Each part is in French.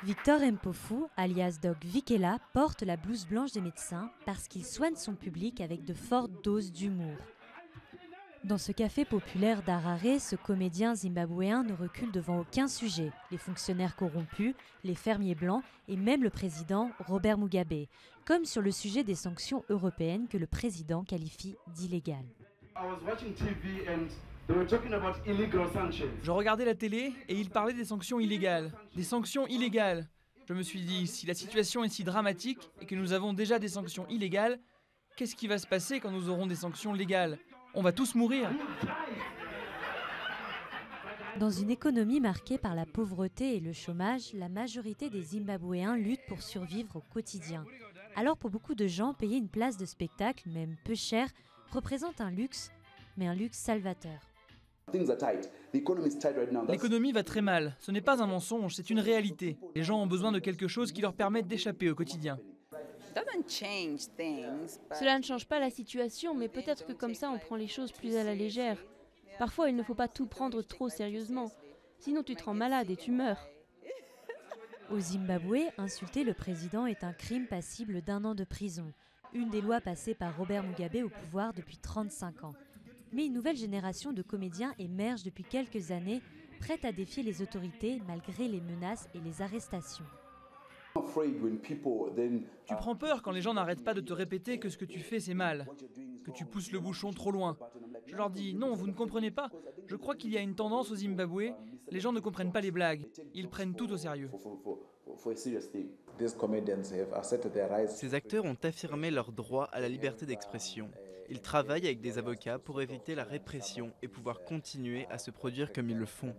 Victor Mpofu, alias Doc Vikela, porte la blouse blanche des médecins parce qu'il soigne son public avec de fortes doses d'humour. Dans ce café populaire d'Harare, ce comédien zimbabwéen ne recule devant aucun sujet. Les fonctionnaires corrompus, les fermiers blancs et même le président Robert Mugabe. Comme sur le sujet des sanctions européennes que le président qualifie d'illégales. Je regardais la télé et ils parlaient des sanctions illégales. Des sanctions illégales. Je me suis dit, si la situation est si dramatique et que nous avons déjà des sanctions illégales, qu'est-ce qui va se passer quand nous aurons des sanctions légales ? On va tous mourir. Dans une économie marquée par la pauvreté et le chômage, la majorité des Zimbabwéens luttent pour survivre au quotidien. Alors pour beaucoup de gens, payer une place de spectacle, même peu cher, représente un luxe, mais un luxe salvateur. L'économie va très mal. Ce n'est pas un mensonge, c'est une réalité. Les gens ont besoin de quelque chose qui leur permette d'échapper au quotidien. Cela ne change pas la situation, mais peut-être que comme ça on prend les choses plus à la légère. Parfois il ne faut pas tout prendre trop sérieusement, sinon tu te rends malade et tu meurs. Au Zimbabwe, insulter le président est un crime passible d'1 an de prison. Une des lois passées par Robert Mugabe au pouvoir depuis 35 ans. Mais une nouvelle génération de comédiens émerge depuis quelques années, prête à défier les autorités malgré les menaces et les arrestations. Tu prends peur quand les gens n'arrêtent pas de te répéter que ce que tu fais c'est mal, que tu pousses le bouchon trop loin. Je leur dis non, vous ne comprenez pas. Je crois qu'il y a une tendance au Zimbabwe, les gens ne comprennent pas les blagues, ils prennent tout au sérieux. Ces acteurs ont affirmé leur droit à la liberté d'expression. Ils travaillent avec des avocats pour éviter la répression et pouvoir continuer à se produire comme ils le font.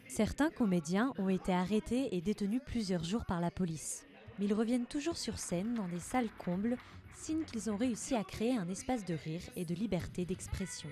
Certains comédiens ont été arrêtés et détenus plusieurs jours par la police. Mais ils reviennent toujours sur scène dans des salles combles, signe qu'ils ont réussi à créer un espace de rire et de liberté d'expression.